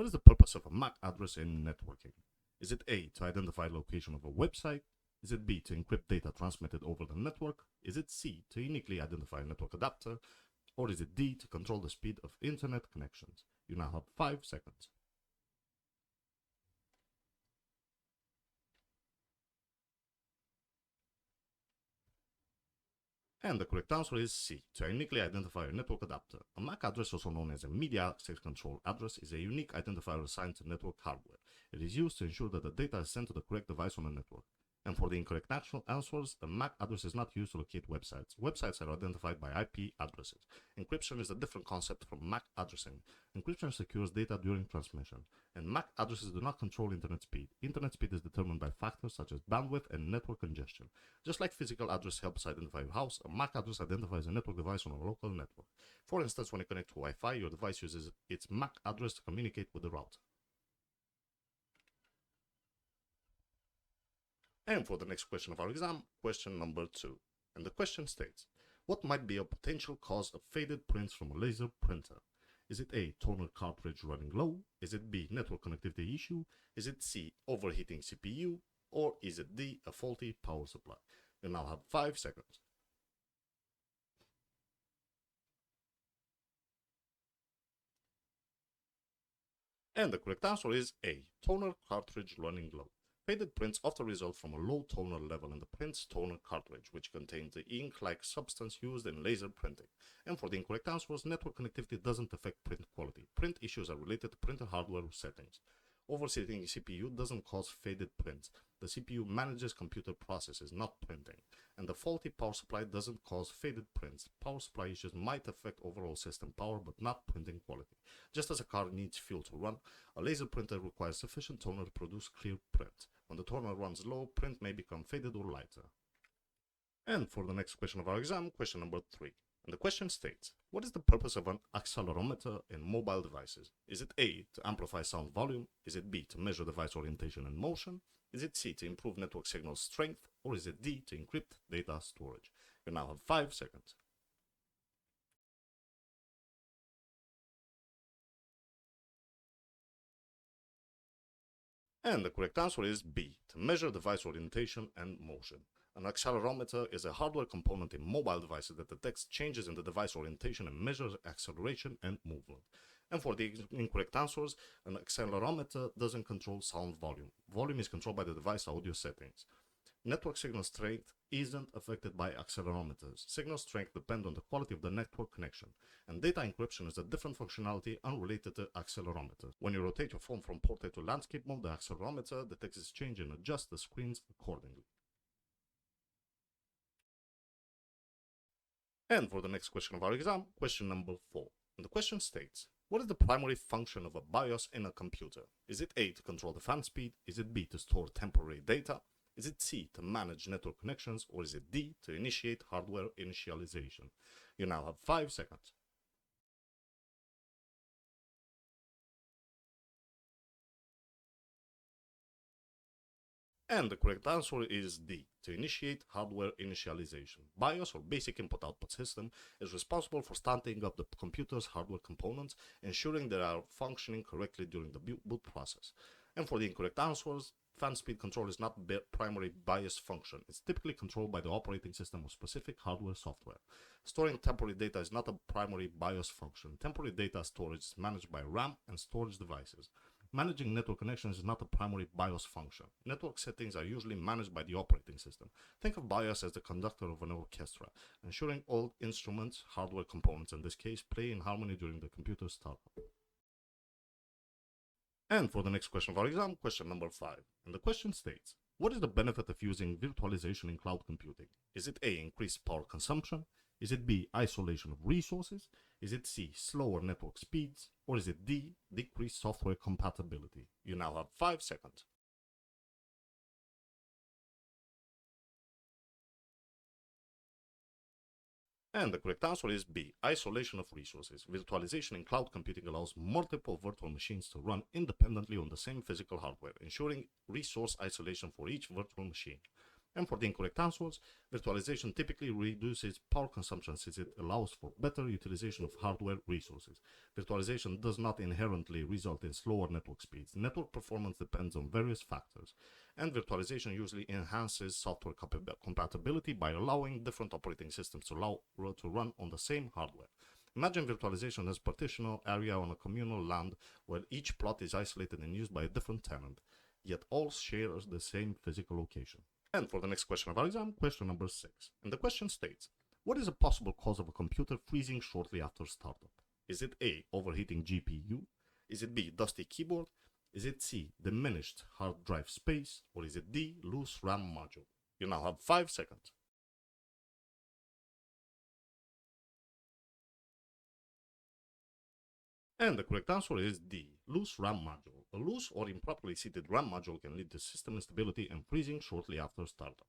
What is the purpose of a MAC address in networking? Is it A, to identify location of a website? Is it B, to encrypt data transmitted over the network? Is it C, to uniquely identify a network adapter? Or is it D, to control the speed of internet connections? You now have 5 seconds. And the correct answer is C, to uniquely identify a network adapter. A MAC address, also known as a media access control address, is a unique identifier assigned to network hardware. It is used to ensure that the data is sent to the correct device on the network. And for the incorrect answers, a MAC address is not used to locate websites. Websites are identified by IP addresses. Encryption is a different concept from MAC addressing. Encryption secures data during transmission, and MAC addresses do not control internet speed. Internet speed is determined by factors such as bandwidth and network congestion. Just like physical address helps identify your house, a MAC address identifies a network device on a local network. For instance, when you connect to Wi-Fi, your device uses its MAC address to communicate with the router. And for the next question of our exam, question number 2. And the question states, what might be a potential cause of faded prints from a laser printer? Is it A, toner cartridge running low? Is it B, network connectivity issue? Is it C, overheating CPU? Or is it D, a faulty power supply? You now have 5 seconds. And the correct answer is A, toner cartridge running low. Faded prints often result from a low toner level in the print's toner cartridge, which contains the ink-like substance used in laser printing. And for the incorrect answers, network connectivity doesn't affect print quality. Print issues are related to printer hardware settings. Overheating CPU doesn't cause faded prints. The CPU manages computer processes, not printing. And the faulty power supply doesn't cause faded prints. Power supply issues might affect overall system power, but not printing quality. Just as a car needs fuel to run, a laser printer requires sufficient toner to produce clear print. When the toner runs low, print may become faded or lighter. And for the next question of our exam, question number 3. And the question states, what is the purpose of an accelerometer in mobile devices? Is it A, to amplify sound volume? Is it B, to measure device orientation and motion? Is it C, to improve network signal strength? Or is it D, to encrypt data storage? You now have 5 seconds. And the correct answer is B, to measure device orientation and motion. An accelerometer is a hardware component in mobile devices that detects changes in the device orientation and measures acceleration and movement. And for the incorrect answers, an accelerometer doesn't control sound volume. Volume is controlled by the device audio settings. Network signal strength isn't affected by accelerometers. Signal strength depends on the quality of the network connection, and data encryption is a different functionality unrelated to accelerometers. When you rotate your phone from portrait to landscape mode, the accelerometer detects this change and adjusts the screens accordingly. And for the next question of our exam, question number 4. And the question states, what is the primary function of a BIOS in a computer? Is it A, to control the fan speed? Is it B, to store temporary data? Is it C, to manage network connections? Or is it D, to initiate hardware initialization? You now have 5 seconds. And the correct answer is D, to initiate hardware initialization. BIOS, or Basic Input-Output System, is responsible for starting up the computer's hardware components, ensuring they are functioning correctly during the boot process. And for the incorrect answers, fan speed control is not primary BIOS function. It's typically controlled by the operating system of specific hardware software. Storing temporary data is not a primary BIOS function. Temporary data storage is managed by RAM and storage devices. Managing network connections is not a primary BIOS function. Network settings are usually managed by the operating system. Think of BIOS as the conductor of an orchestra, ensuring all instruments, hardware components in this case, play in harmony during the computer's startup. And for the next question of our exam, question number 5. And the question states, what is the benefit of using virtualization in cloud computing? Is it A, increased power consumption? Is it B, isolation of resources? Is it C, slower network speeds? Or is it D, decreased software compatibility? You now have 5 seconds. And the correct answer is B, isolation of resources. Virtualization in cloud computing allows multiple virtual machines to run independently on the same physical hardware, ensuring resource isolation for each virtual machine. And for the incorrect answers, virtualization typically reduces power consumption since it allows for better utilization of hardware resources. Virtualization does not inherently result in slower network speeds. Network performance depends on various factors, and virtualization usually enhances software compatibility by allowing different operating systems to run on the same hardware. Imagine virtualization as partitional area on a communal land where each plot is isolated and used by a different tenant, yet all share the same physical location. And for the next question of our exam, question number 6. And the question states, what is a possible cause of a computer freezing shortly after startup? Is it A, overheating GPU? Is it B, dusty keyboard? Is it C, diminished hard drive space? Or is it D, loose RAM module? You now have 5 seconds. And the correct answer is D, loose RAM module. A loose or improperly seated RAM module can lead to system instability and freezing shortly after startup.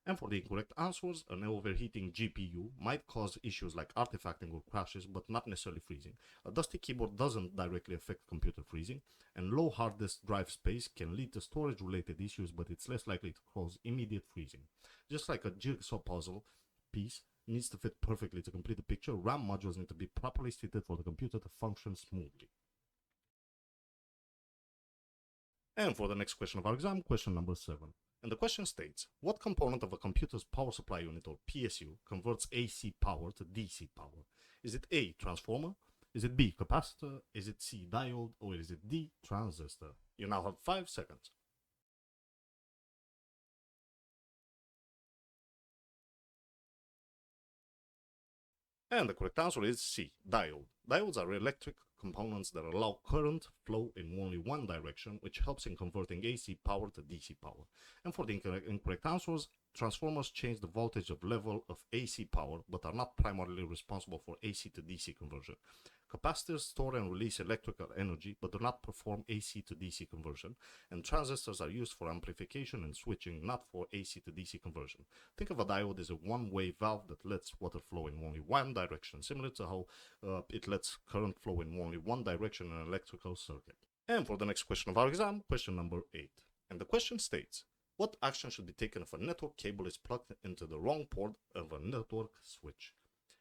And for the incorrect answers, an overheating GPU might cause issues like artifacting or crashes, but not necessarily freezing. A dusty keyboard doesn't directly affect computer freezing, and low hard disk drive space can lead to storage-related issues, but it's less likely to cause immediate freezing. Just like a jigsaw puzzle piece needs to fit perfectly to complete the picture, RAM modules need to be properly seated for the computer to function smoothly. And for the next question of our exam, question number 7. And the question states, what component of a computer's power supply unit, or PSU, converts AC power to DC power? Is it A, transformer? Is it B, capacitor? Is it C, diode? Or is it D, transistor? You now have 5 seconds. And the correct answer is C, diode. Diodes are electric components that allow current flow in only one direction, which helps in converting AC power to DC power. And for the incorrect answers, transformers change the voltage of level of AC power, but are not primarily responsible for AC to DC conversion. Capacitors store and release electrical energy, but do not perform AC to DC conversion. And transistors are used for amplification and switching, not for AC to DC conversion. Think of a diode as a one-way valve that lets water flow in only one direction, similar to how it lets current flow in only one direction in an electrical circuit. And for the next question of our exam, question number 8. And the question states, what action should be taken if a network cable is plugged into the wrong port of a network switch?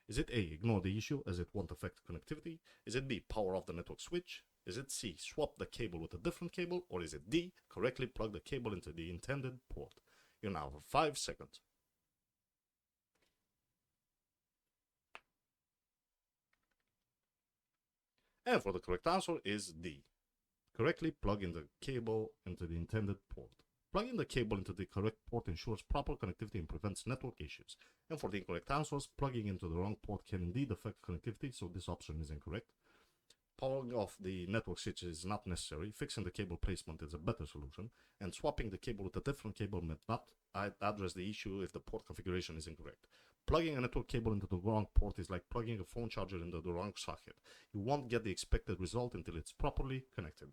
Is it A, ignore the issue as it won't affect connectivity? Is it B, power off the network switch? Is it C, swap the cable with a different cable? Or is it D, correctly plug the cable into the intended port? You now have 5 seconds. And for the correct answer is D. Correctly plug in the cable into the intended port. Plugging the cable into the correct port ensures proper connectivity and prevents network issues. And for the incorrect answers, plugging into the wrong port can indeed affect connectivity, so this option is incorrect. Powering off the network switch is not necessary. Fixing the cable placement is a better solution. And swapping the cable with a different cable may not address the issue if the port configuration is incorrect. Plugging a network cable into the wrong port is like plugging a phone charger into the wrong socket. You won't get the expected result until it's properly connected.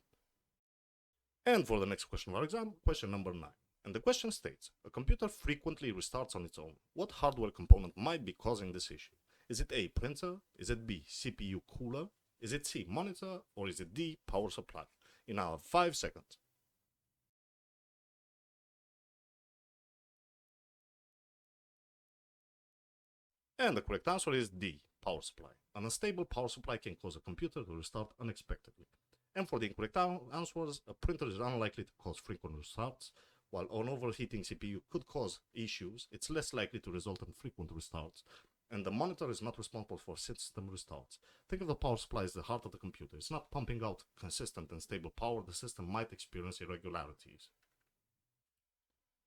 And for the next question of our exam, question number 9. And the question states, a computer frequently restarts on its own. What hardware component might be causing this issue? Is it A, printer? Is it B, CPU cooler? Is it C, monitor? Or is it D, power supply? You now have 5 seconds. And the correct answer is D, power supply. An unstable power supply can cause a computer to restart unexpectedly. And for the incorrect answers, a printer is unlikely to cause frequent restarts, while an overheating CPU could cause issues. It's less likely to result in frequent restarts, and the monitor is not responsible for system restarts. Think of the power supply as the heart of the computer. It's not pumping out consistent and stable power. The system might experience irregularities.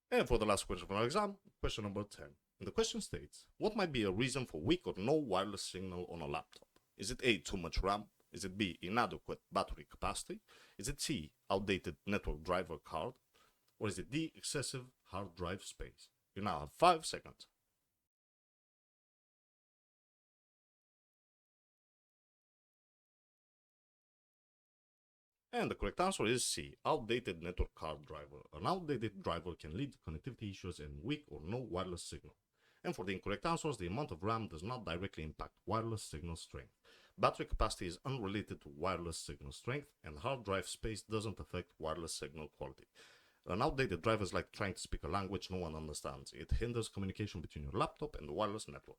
And for the last question of our exam, question number 10. And the question states, what might be a reason for weak or no wireless signal on a laptop? Is it A, too much RAM? Is it B, inadequate battery capacity? Is it C, outdated network driver card? Or is it D, excessive hard drive space? You now have 5 seconds. And the correct answer is C, outdated network card driver. An outdated driver can lead to connectivity issues and weak or no wireless signal. And for the incorrect answers, the amount of RAM does not directly impact wireless signal strength. Battery capacity is unrelated to wireless signal strength, and hard drive space doesn't affect wireless signal quality. An outdated drive is like trying to speak a language no one understands. It hinders communication between your laptop and the wireless network.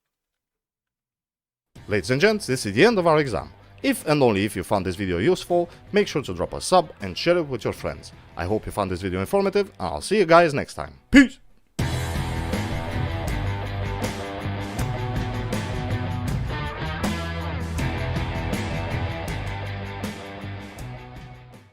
Ladies and gents, this is the end of our exam. If and only if you found this video useful, make sure to drop a sub and share it with your friends. I hope you found this video informative, and I'll see you guys next time. Peace!